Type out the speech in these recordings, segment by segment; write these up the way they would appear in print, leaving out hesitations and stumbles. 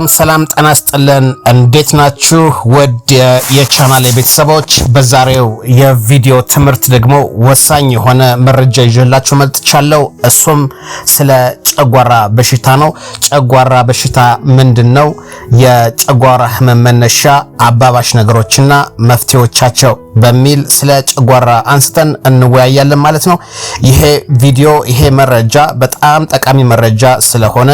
ሰላም ጤና ይስጥልን እንዴት ናችሁ ወድ የቻናሌ ቤተሰቦች በዛሬው የቪዲዮ ትምህርት ደግሞ ወሳኝ የሆነ መረጃ ይዤላችሁ መጥቻለሁ እሱም ስለ ጨጓራ በሽታ ነው ጨጓራ በሽታ ምንድነው የጨጓራ ህመም መነሻ አባባሽ ነገሮችና መፍትሄዎቻቸው በሚል ስለ ጨጓራ አንስተን እንወያያለን ማለት ነው ይሄ ቪዲዮ ይሄ መረጃ በጣም ጠቃሚ መረጃ ስለሆነ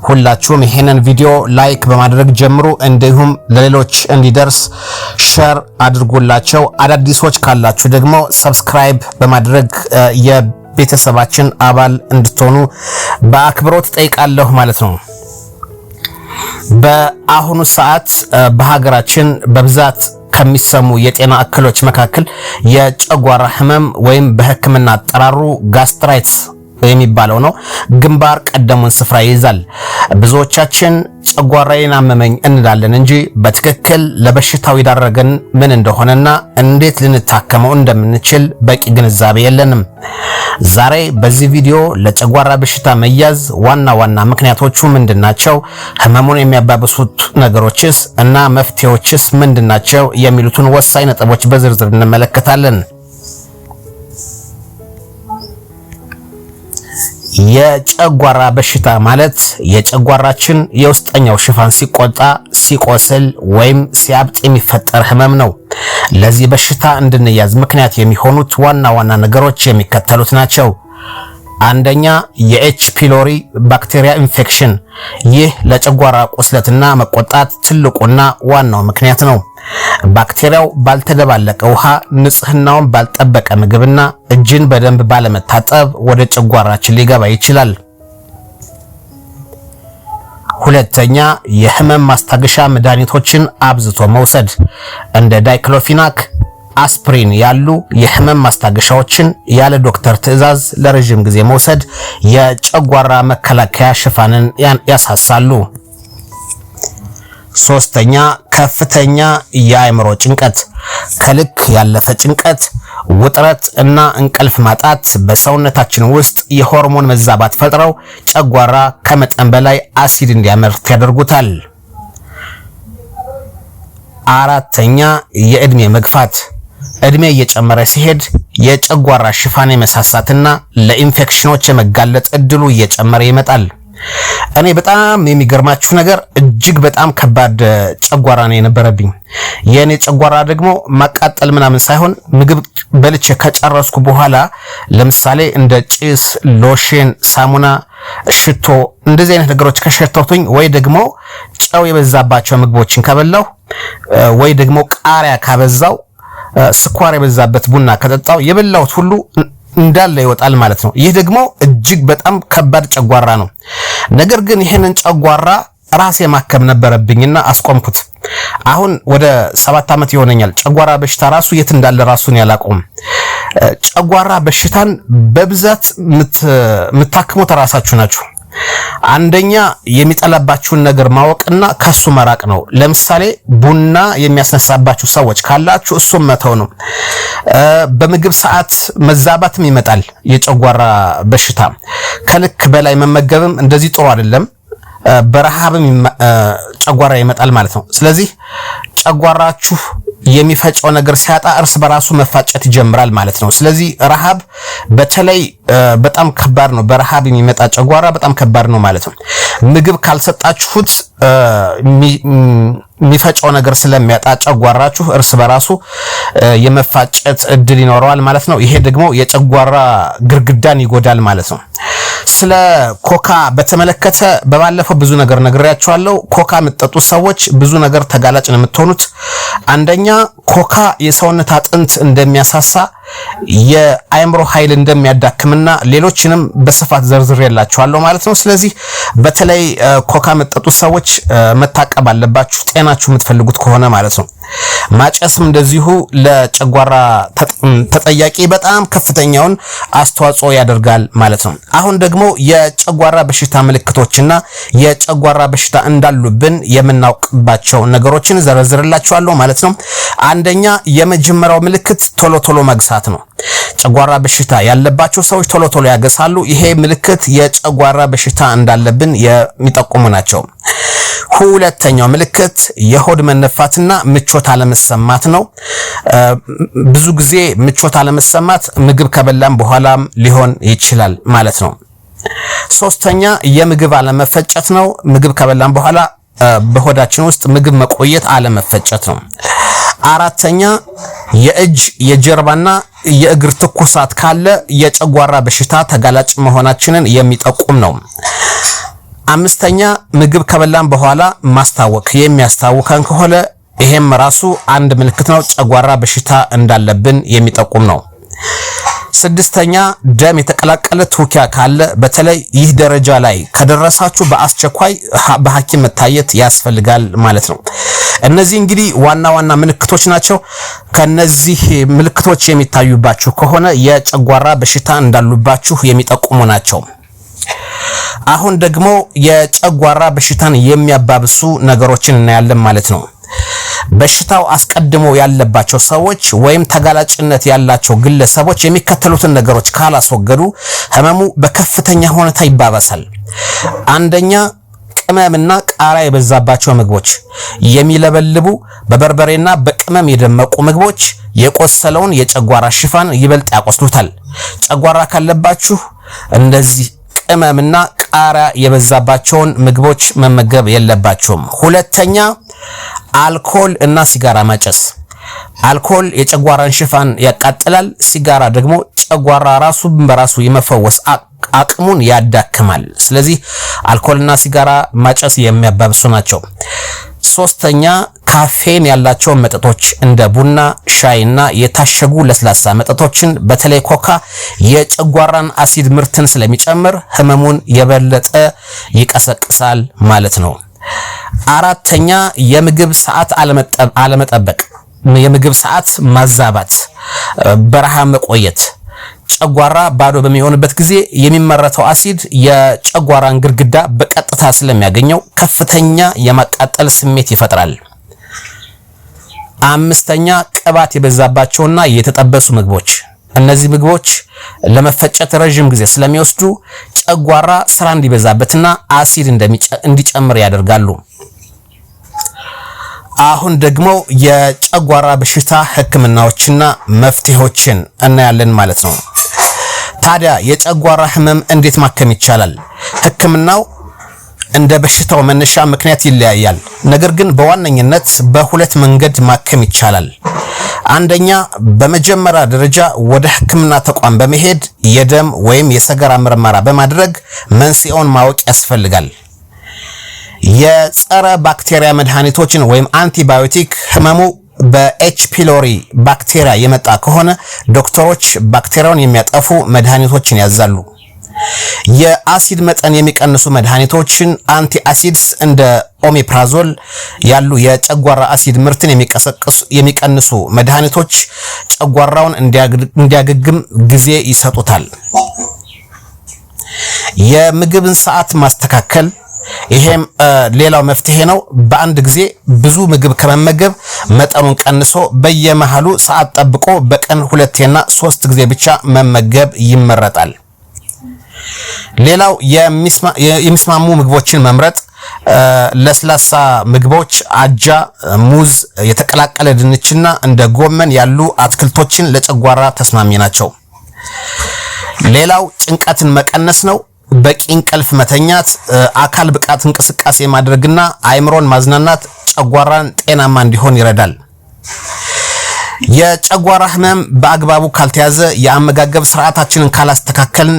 ሁላችሁም ይሄንን ቪዲዮ ላይክ በማድረግ ጀምሩ እንዲሁም ለሌሎች እንዲደርስ ሼር አድርጉላቸው አዳዲሶች ካላችሁ ደግሞ ሰብስክራይብ በማድረግ የቤተሰባችን አባል እንድትሆኑ በአክብሮት ጠይቃለሁ ማለት ነው በአሁኑ ሰዓት በሀገራችን በብዛት ከሚሰሙ የጤና እክሎች መካከል የጨጓራ ህመም ወይም በህክምና አጠራሩ ጋስትራይትስ የሚባለው ነው ግንባር ቀደሙን ስፍራ ይይዛል ብዙዎቻችን ጨጓራዬን አመመኝ እንላለን እንጂ በትክክል ለበሽታው ይዳረገን ምን እንደሆነና እንዴት ልንታከመው እንደምንችል በቂ ግንዛቤ የለንም ዛሬ በዚህ ቪዲዮ ለጨጓራ በሽታ መያዝ ዋና ምክንያቶቹ ምንድናቸው ህመሙን የሚያባብሱት ነገሮችስ እና መፍትሄዎችስ ምንድናቸው የሚሉትን ወሳኝ ነጥቦች በዝርዝር እንመለከታለን የጨጓራ በሽታ ማለት የጨጓራችን የውስጠኛው ሽፋን ሲቆጣ ሲቆስል ወይም ሲያብጥ የሚፈጠር ህመም ነው ለዚህ በሽታ እንድንያዝ ምክንያት የሚሆኑት ዋና ነገሮች የሚከተሉት ናቸው አንደኛ የኤች ፒሎሪ ባክቴሪያ ኢንፌክሽን ይህ ለጨጓራ ቁስለትና መቆጣት ትልቁና ዋናው ምክንያት ነው ባክቴሪያው ባልተደባለቀ ውሃ ንጽህናውን ባልጠበቀ ምግብና እጅን በደንብ ባለመታጠብ ወደ ጨጓራችን ሊገባ ይችላል ሁለተኛ የህመም ማስታገሻ መድኃኒቶችን አብዝቶ መውሰድ እንደ ዳይክሎፊናክ አስፕሪን ያሉ የህመም ማስታገሻዎችን ያለ ዶክተር ትዕዛዝ ለረጅም ጊዜ መውሰድ የጨጓራ መከላከያ ሽፋንን ያሳሳሉ ሶስተኛ ከፍተኛ የአእምሮ ጭንቀት ከልክ ያለፈ ጭንቀት ውጥረት እና እንቅልፍ ማጣት በሰውነታችን ውስጥ የሆርሞን መዛባት ፈጥረው ጨጓራ ከመጠን በላይ አሲድ እንዲያመርት ያደርጉታል አራተኛ የእድሜ መግፋት እድሜ እየጨመረ ሲሄድ የጨጓራ ሽፋን የመሳሳትና ለኢንፌክሽኖች የመጋለጥ እድሉ እየጨመረ ይመጣል እኔ በጣም የሚገርማችሁ ነገር እጅግ በጣም ከባድ ጨጓራ ነው የነበረብኝ የኔ ጨጓራ ደግሞ ማቃጠል ምናምን ሳይሆን ምግብ በልቼ ከጨረስኩ በኋላ ለምሳሌ እንደ ጭስ ሎሽን ሳሙና ሽቶ እንደዚህ አይነት ነገሮች ከሸተቱኝ ወይ ደግሞ ጨው የበዛባቸው ምግቦችን ከበላው ወይ ደግሞ ቃሪያ ካበዛው ስኳር የበዛበት ቡና ከጠጣው የበላውት ሁሉ እንዳለ ይወጣል ማለት ነው ይህ ደግሞ እጅግ በጣም ከባድ ጨጓራ ነው ነገር ግን ይሄንን ጨጓራ ራሴ ማከም ነበረብኝና አስቆምኩት አሁን ወደ 7 አመት ይሆነኛል ጨጓራ በሽታ ራሱ የት እንዳለ ራሱን ያላቆም ጨጓራ በሽታን በብዛት ምታክሙት ራሳችሁ ናችሁ አንደኛ የሚጠላባችሁን ነገር ማወቅና ከሱ መራቅ ነው ለምሳሌ ቡና የሚያስነሳባችሁ ሰዎች ካላችሁ እሱም መተው ነው በምግብ ሰዓት መዛባትም ይመጣል የጨጓራ በሽታ ከልክ በላይ መመገብም እንደዚህ ጥሩ አይደለም በረሃብም ጨጓራ ይመጣል ማለት ነው ስለዚህ ጨጓራችሁ የሚፈጨው ነገር ሲያጣ እርስ በራሱ መፋጨት ይጀምራል ማለት ነው ስለዚህ ረሃብ በተለይ በጣም ከባድ ነው በረሃብ የሚመጣ ጨጓራ በጣም ከባድ ነው ማለት ነው ምግብ ካልሰጣችሁት የሚፈጨው ነገር ስለሚያጣ ጨጓራችሁ እርስ በራሱ የመፋጨት እድል ይኖረዋል ማለት ነው ይሄ ደግሞ የጨጓራ ግርግዳን ይጎዳል ማለት ነው ስለ ኮካ በተመለከተ በባለፈው ብዙ ነገር ነግሬያችኋለሁ ኮካ የምትጠጡ ሰዎች ብዙ ነገር ተጋላጭ ነው የምትሆኑት አንደኛ ኮካ የሰውነት አጥንት እንደሚያሳሳ የአእምሮ ኃይል እንደሚያዳክምና ሌሎችንም በስፋት ዘርዝሬላችኋለሁ ማለት ነው ስለዚህ በተለይ ኮካ የምትጠጡ ሰዎች መታቀብ አለባችሁ ጤናችሁ የምትፈልጉት ከሆነ ማለት ነው ማጨስም እንደዚሁ ለጨጓራ ተጠያቂ በጣም ከፍተኛውን አስተዋጽኦ ያደርጋል ማለት ነው። አሁን ደግሞ የጨጓራ በሽታ ምልክቶችና የጨጓራ በሽታ እንዳሉብን የምናውቅባቸው ነገሮችን ዘረዝርላችኋለሁ ማለት ነው። አንደኛ የመጀመሪያው ምልክት ቶሎ መግሳት ነው። ጨጓራ በሽታ ያለባቸው ሰዎች ቶሎ ያገሳሉ። ይሄ ምልክት የጨጓራ በሽታ እንዳለብን የሚጠቁሙ ናቸው። ሁለተኛው ምልክት የሆድ መነፋትና ምቾት አለመሰማት ነው። ብዙ ጊዜ ምቾት አለመሰማት ምግብ ከበላን በኋላም ሊሆን ይችላል ማለት ነው። ሶስተኛ የምግብ አለመፈጨት ነው። ምግብ ከበላን በኋላ በሆዳችን ውስጥ ምግብ መቆየት አለመፈጨት ነው። አራተኛ የእጅ የጀርባና የእግር ትኩሳት ካለ የጨጓራ በሽታ ተጋላጭ መሆናችንን የሚጠቁም ነው። አምስተኛ ምግብ ከበላን በኋላ ማስታወክ የሚያስታውከን ከሆነ ይሄም ራሱ አንድ ምልክት ነው፣ ጨጓራ በሽታ እንዳለብን የሚጠቁም ነው። ስድስተኛ ደም የተቀላቀለ ትውኪያ ካለ በተለይ ይህ ደረጃ ላይ ከደረሳችሁ በአስቸኳይ በሐኪም መታየት ያስፈልጋል ማለት ነው። እነዚህ እንግዲህ ዋና ምልክቶች ናቸው። ከነዚህ ምልክቶች የሚታዩባችሁ ከሆነ የጨጓራ በሽታ እንዳሉባችሁ የሚጠቁሙ ናቸው። አሁን ደግሞ የጨጓራ በሽታን የሚያባብሱ ነገሮችን እናያለን ማለት ነው። በሽታው አስቀድሞ ያለባቸው ሰዎች ወይም ተጋላጭነት ያላቸው ግለሰቦች የሚከተሉትን ነገሮች ካላስወገዱ ህመሙ በከፍተኛ ሁኔታ ይባባሳል። አንደኛ ቅመምና ቃሪያ የበዛባቸው ምግቦች፣ የሚለበልቡ በበርበሬና በቅመም የደመቁ ምግቦች የቆሰለውን የጨጓራ ሽፋን ይበልጥ ያቆስሉታል። ጨጓራ ካለባችሁ እንደዚህ ቅመምና ቃሪያ የበዛባቸውን ምግቦች መመገብ የለባችሁም። ሁለተኛ አልኮል እና ሲጋራ ማጨስ። አልኮል የጨጓራን ሽፋን ያቃጥላል። ሲጋራ ደግሞ ጨጓራ ራሱን በራሱ የመፈወስ አቅሙን ያዳክማል። ስለዚህ አልኮልና ሲጋራ ማጨስ የሚያባብሱ ናቸው። ሶስተኛ ካፌን ያላቸው መጠጦች እንደ ቡና፣ ሻይና የታሸጉ ለስላሳ መጠጦችን በተለይ ኮካ የጨጓራን አሲድ ምርትን ስለሚጨምር ህመሙን የበለጠ ይቀሰቅሳል ማለት ነው። አራተኛ የምግብ ሰዓት አለመጠበቅ፣ የምግብ ሰዓት ማዛባት፣ በረሃ መቆየት። ጨጓራ ባዶ በሚሆንበት ጊዜ የሚመረተው አሲድ የጨጓራን ግድግዳ በቀጥታ ስለሚያገኘው ከፍተኛ የማቃጠል ስሜት ይፈጥራል። አምስተኛ ቅባት የበዛባቸውና የተጠበሱ ምግቦች። እነዚህ ምግቦች ለመፈጨት ረጅም ጊዜ ስለሚወስዱ ጨጓራ ስራ እንዲበዛበትና አሲድ እንዲጨምር ያደርጋሉ። አሁን ደግሞ የጨጓራ በሽታ ህክምናዎችና መፍትሄዎችን እናያለን ማለት ነው። ታዲያ የጨጓራ ህመም እንዴት ማከም ይቻላል? ህክምናው እንደ በሽታው መነሻ ምክንያት ይለያያል። ነገር ግን በዋነኝነት በሁለት መንገድ ማከም ይቻላል። አንደኛ በመጀመሪያ ደረጃ ወደ ህክምና ተቋም በመሄድ የደም ወይም የሰገራ ምርመራ በማድረግ መንስኤውን ማወቅ ያስፈልጋል። የጸረ ባክቴሪያ መድኃኒቶችን ወይም አንቲባዮቲክ ህመሙ በኤች ፒሎሪ ባክቴሪያ የመጣ ከሆነ ዶክተሮች ባክቴሪያውን የሚያጠፉ መድኃኒቶችን ያዛሉ። የአሲድ መጠን የሚቀንሱ መድኃኒቶችን አንቲ አሲድስ እንደ ኦሜፕራዞል ያሉ የጨጓራ አሲድ ምርትን የሚቀንሱ መድኃኒቶች ጨጓራውን እንዲያገግም ጊዜ ይሰጡታል። የምግብን ሰዓት ማስተካከል፣ ይሄም ሌላው መፍትሄ ነው። በአንድ ጊዜ ብዙ ምግብ ከመመገብ መጠኑን ቀንሶ በየመሃሉ ሰዓት ጠብቆ በቀን 2 እና 3 ጊዜ ብቻ መመገብ ይመረጣል። ሌላው የሚስማሙ ምግቦችን መምረጥ፣ ለስላሳ ምግቦች አጃ፣ ሙዝ፣ የተቀላቀለ ድንችና እንደ ጎመን ያሉ አትክልቶችን ለጨጓራ ተስማሚ ናቸው። ሌላው ጭንቀትን መቀነስ ነው። በቂ እንቅልፍ መተኛት፣ አካል ብቃት እንቅስቃሴ ማድረግና አእምሮን ማዝናናት ጨጓራን ጤናማ እንዲሆን ይረዳል። የጨጓራ ህመም በአግባቡ ካልተያዘ የአመጋገብ ስርዓታችንን ካላስተካከልን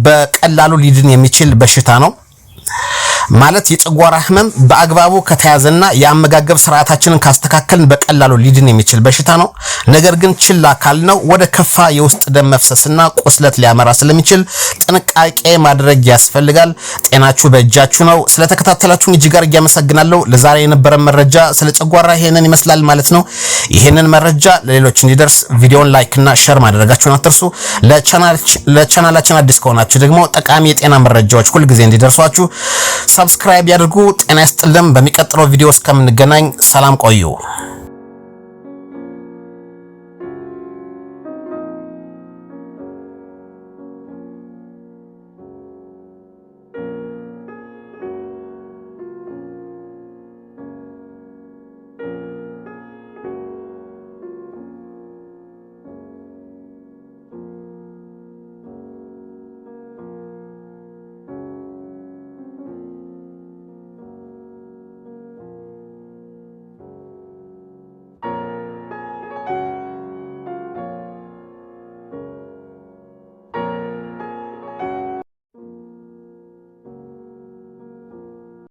በቀላሉ ሊድን የሚችል በሽታ ነው። ማለት የጨጓራ ህመም በአግባቡ ከተያዘና የአመጋገብ ስርዓታችንን ካስተካከልን በቀላሉ ሊድን የሚችል በሽታ ነው። ነገር ግን ችላ ካልነው ወደ ከፋ የውስጥ ደም መፍሰስና ቁስለት ሊያመራ ስለሚችል ጥንቃቄ ማድረግ ያስፈልጋል። ጤናችሁ በእጃችሁ ነው። ስለተከታተላችሁን እጅግ አድርጌ አመሰግናለሁ። ለዛሬ የነበረን መረጃ ስለ ጨጓራ ይሄንን ይመስላል ማለት ነው። ይሄንን መረጃ ለሌሎች እንዲደርስ ቪዲዮን ላይክ እና ሼር ማድረጋችሁን አትርሱ። ለቻናላችን አዲስ ከሆናችሁ ደግሞ ጠቃሚ የጤና መረጃዎች ሁሉ ጊዜ እንዲደርሷችሁ ሰብስክራይብ ያድርጉ። ጤና ይስጥልን። በሚቀጥለው ቪዲዮ እስከምንገናኝ ሰላም ቆዩ።